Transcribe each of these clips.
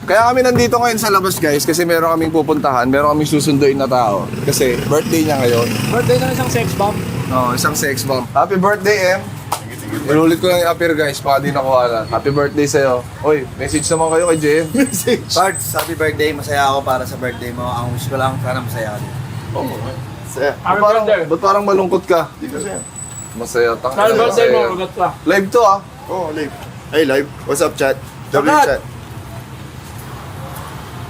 Kaya kami nandito ngayon sa labas guys kasi meron kaming pupuntahan, meron kaming susunduin na tao. Kasi birthday niya ngayon. Birthday na isang sex bomb. Oo, isang sex bomb. Happy birthday, Em! Inulit ko lang yung appear guys, baka di nakuha na. Happy birthday sa'yo. Oy, message naman kayo kay JM. Message. Pards, happy birthday. Masaya ako para sa birthday mo. Ang wish ko lang, sana masaya ka. Oo. Masaya. Happy birthday. Ba't parang malungkot ka? Hindi ko siya. Masaya. Happy birthday mo, ugat ka. Live to ah. Oh, live. Hey, live. What's up, chat? W Sakat. chat.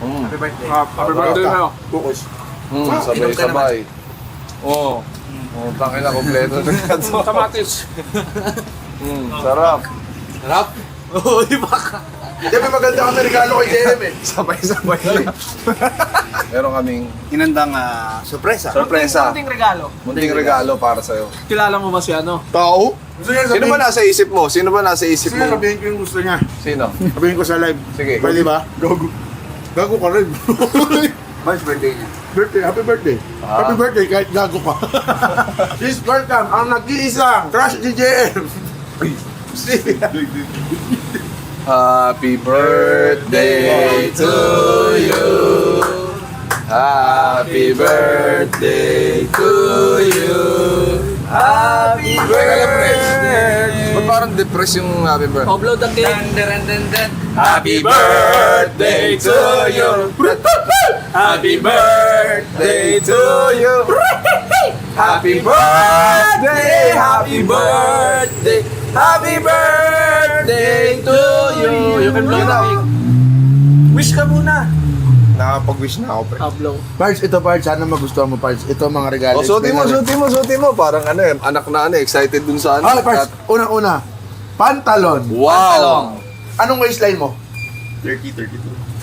Happy birthday. Happy birthday mo. Focus. Sabay-sabay. Oo. Oh, tangin na, kompleto na ito. Kamatis. Sarap. Sarap? Oo, di ba ka? Hindi, may maganda kami regalo kay JM eh. Sabay-sabay lang. Meron kaming Inandang sorpresa. sorpresa. Munting regalo. Munting regalo para sa'yo. Kilala mo ba si ano? Tao? Gusto niya Sino ba nasa isip mo? Sino ba nasa isip Gusto niya mo? sabihin ko yung gusto niya. Sino? Sabihin ko sa live. Sige. Pwede ba? Gago. Gago ka rin. March birthday niya. Birthday, happy birthday. Happy birthday kahit gago ka. Please welcome ang nag-iisang crush ni JM. Happy birthday to you. Happy birthday to you. Happy birthday. Ba't parang depressed yung happy birthday? Upload ang cake. Happy birthday to you. Happy birthday to you. Happy birthday, happy birthday, happy birthday to you. You can blow the cake. Wish ka muna. Nakapag-wish na ako, pre. Upload. Parts, ito parts. Sana magustuhan mo parts. Ito mga regalo. Oh, suotin mo. Parang ano eh, anak na ano, excited dun sa ano. Ah, parts. Unang-una. Pantalon. Wow! Anong waistline mo? 32.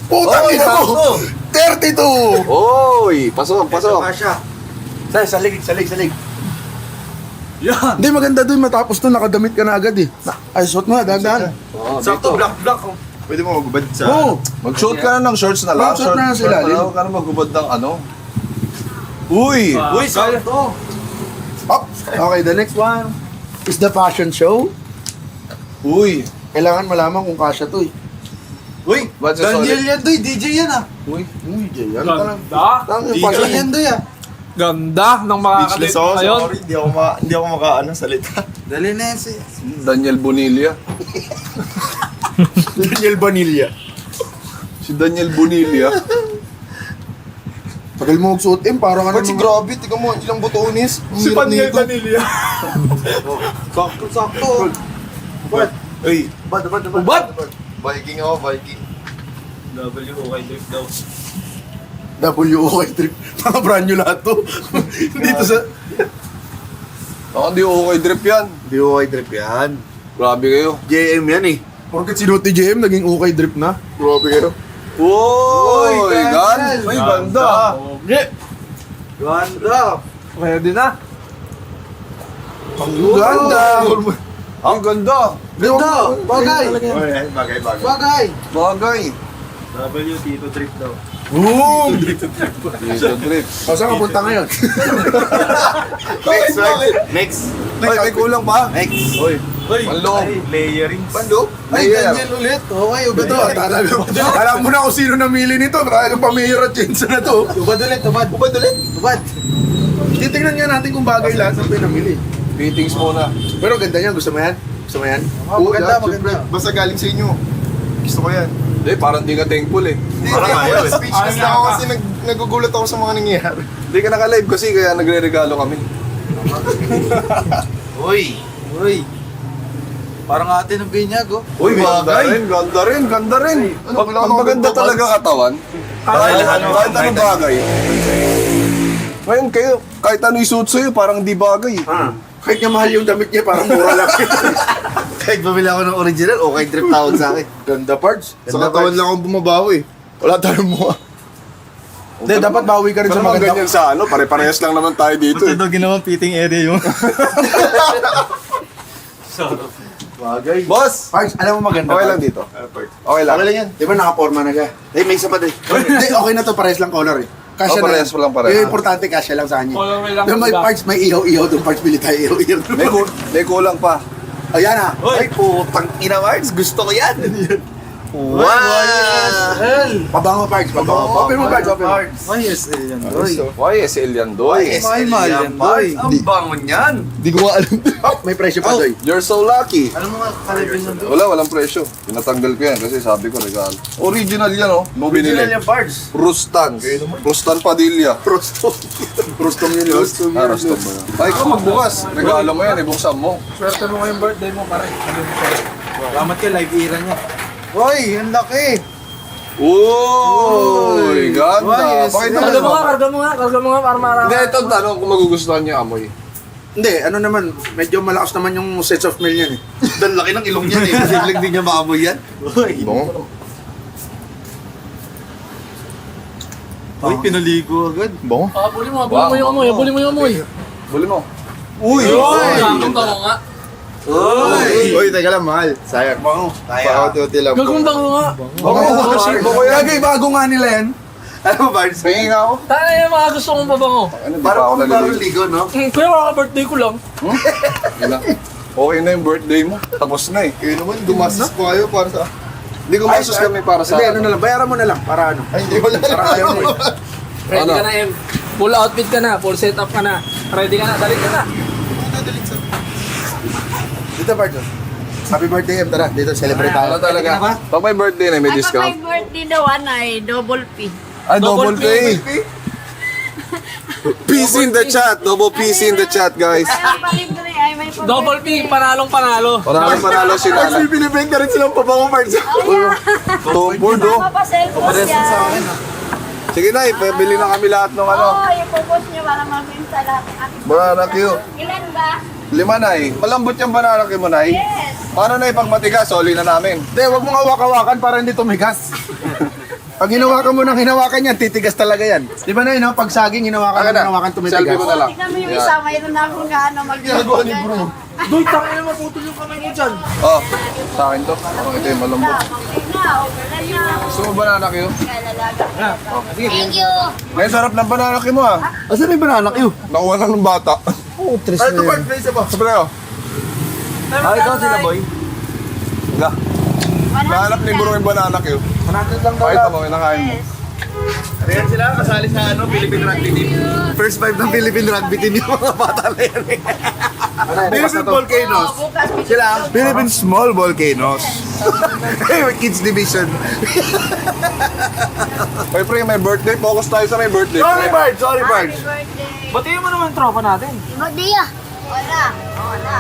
Putang Oy, ina mo! 32! Oy! Pasok. Salig. Yan! Hindi, maganda doon. Matapos doon, nakadamit ka na agad eh. Ay, suot mo na, dahan-dahan. Oh, Sakto, dito. black. Pwede mo magubad sa... Oo! Mag-short ka na ng shorts na lang. Mag-short na lang sila, Short Huwag ka na magubad ng ano. Uy! Uy, sakto! Up! Okay, the next one is the fashion show. Uy! Kailangan malaman kung kasya to eh. Uy, What's the Daniel solid? yan doy, DJ yan ah. Uy! Uy, Jay, ano ka lang? Ganda. Yung DJ fashion yan doy ah. Ganda ng Speechless makakalit ako, ngayon. sorry. Hindi ako makaano salita. Dali na yan siya. Daniel Bonilla. Daniel Vanilla. Si Daniel Bonilla. Tagal mo magsuot eh, parang ano Ba't si grabe, tignan mo, ilang butonis. Si Daniel Vanilla. Sakto. What? Uy, Ubad! Viking ako, Viking. WOY Drift daw. WOK trip. Mga brand new lahat to. Dito sa... Ako hindi okay drip yan. WOK trip yan. Grabe kayo. JM yan eh. Porket sinuot ni JM, naging okay drip na. Grabe kayo. Uy! Gan! Uy, ganda. Okay. Ganda. Pwede na. Ang ganda. Ang ganda! Ganda. Bagay. Bagay. Bagay. Bagay! W Tito Trip daw. Boom! Dito drip. O, saan ka punta ngayon? Next. Ay, may kulang pa? Next. Uy! Uy, Panloob. layering. Panloob? Ay, Layer. Daniel ulit. Okay, uga to. Alam mo na kung sino namili nito. Talagang pamilya at Jensen na to. Ubad ulit. Ubad. Titignan nga natin kung bagay lahat ng pinamili. Fittings muna. Pero ganda yan. Gusto mo yan? Maganda. Basta galing sa inyo. Gusto ko yan. Hindi, parang di ka thankful eh. Parang ayaw eh. Speechless Ayaw na ako ka. kasi nagugulat ako sa mga nangyayari. Hindi ka naka-live kasi kaya nagre-regalo kami. Uy. Parang ate ng binyag oh. Uy, ganda rin. Pag maganda talaga katawan, kahit anong bagay. Ngayon kayo, kahit ano isuot sa'yo, parang di bagay. Kahit nga mahal yung damit niya, parang mura lang. Kahit bumili ako ng original, okay trip tawag sa akin. Ganda parts. Sa katawan lang ako bumabawi. Wala tayong mukha. Hindi, dapat bawi ka rin sa Pero mga maganda. ganyan sa ano, pare-parehas lang naman tayo dito eh. ginawang fitting area yung... Bagay. Boss! Parts, alam mo maganda. Okay lang Parts. dito. Okay lang. Okay lang yan. Di ba nakaporma na ka? May isa pa din. Hindi, okay na to. Pares lang color eh. Kasya Oh, parehas na. mo lang, parehas. Yung importante, kasya lang sa kanya. Color may lang Pero may iba. parts, may ihaw-ihaw doon. Parts, bili tayo ihaw-ihaw doon. May kulang pa. Ayan ah. Ay, putang ina Mards. Gusto ko yan. Wow! Pabango parts, pabango. Open mo parts, open mo. YSL yan, Doy. YSL yan, Doy. Mahal yan, Doy. Ang bango niyan. Di ko alam. Oh, may presyo pa, Doy. You're so lucky. Ano mga kalibin yan, Doy? Walang presyo. Tinatanggal ko yan kasi sabi ko regalo. Original yan, oh. No binili. Original yan, parts. Rustan. Rustan Padilla. Prostom. Prostom yun. Prostom Ah, Rustan ba yan? Ay, ikaw magbukas. Regalo mo yan, ibuksan mo. Swerte mo ngayong birthday mo, pare. Salamat ka, live era niya. Hoy, ang laki. Uy, ganda. YSL. Pakita Karga mo mo. nga, karga mo nga para marami. Hindi, ito ang tanong kung magugustuhan niya amoy. Hindi, ano naman, medyo malakas naman yung sense of smell yan eh. Dan laki ng ilong niyan eh. Biglang di niya maamoy yan. Bango. Uy, pinaligo agad. Bango. Abuli mo yung amoy, abuli mo yung amoy. Buli mo. Uy! Gagong bango nga. Uy, teka lang, mahal. Sayang. Bango. Kaya. Pauti lang. Gagong bango nga. Bango yan. Lagay, bago nga nila yan. Ano, Bards? Pingin nga ako. Tayo na yung mga gusto kong pabango. Ano, di Parang pa ako kung bagong naliligo. ligo, no? Kuya, kaka-birthday ko lang. Okay na yung birthday mo. Tapos na eh. Kayo naman, gumastos po kayo para sa... Hindi ko masos kami para sa... Hindi, ano na lang, bayaran mo na lang, para ano. Ay, hindi wala Para ayaw mo eh. Ready Ano? ka na, Em. Full outfit ka na, full setup ka na. Ready ka na, dali ka na. Dito, Bardo. Happy birthday, Em. Tara, dito, celebrate tayo. Ano talaga? Pag may birthday na, may Ay, pag discount. may birthday daw, ay double P. Ay, double pay. PC in the chat. Double PC in the chat, guys. Ay, ang palibre, ay may pag Double P, panalong panalo. Maraming panalo si Nana. Binibenta rin silang pabango parts. Tumpord, oh. Mapapasellpost yan. Sige na, ipabili na kami lahat ng ano. Oo, ipopost nyo para mabinsa lahat ng ating Banana Q. Ilan ba? 5, Nay. Malambot yung banana Q mo, Nay. Yes. Paano, Nay, pag matigas, soli na namin. Hindi, wag mong hawak-hawakan para hindi tumigas. Pag hinawakan mo ng hinawakan yan, titigas talaga yan. Di ba na yun, no? Pag saging, hinawakan mo ng hinawakan, Selfie tumitigas. ko na lang. Tignan mo yung Yan. isa, mayroon na akong gaano mag-ibig. Doy, tangin na maputol yung kamay mo dyan. Oh, sa akin to. Ito yung malambot. Okay na, overland na. Gusto mo banana Q? Kalalaga. Thank you. May sarap ng banana Q mo, ah. Asan na yung banana Q? Nakuha lang ng bata. Oh, tres Ito, Bards, place ba? Sabi kayo. Ikaw sila, boy. Ga. Nahanap ni Buro yung banana Q. 100 lang daw. Pakita mo, yung nakain mo. Yes. Ayan sila, kasali sa ano, Philippine Rugby Team. First five ng Philippine Rugby Team yung mga bata na yan. Philippine Volcanoes. Oh, bukas. Sila, Philippine Small Volcanoes. Kids Division. Oy, pre, may birthday. Focus tayo sa may birthday. Sorry, pre. Bards. Sorry, Happy Bards. birthday. Batiin mo naman tropa natin. Birthday ah. Wala. Wala.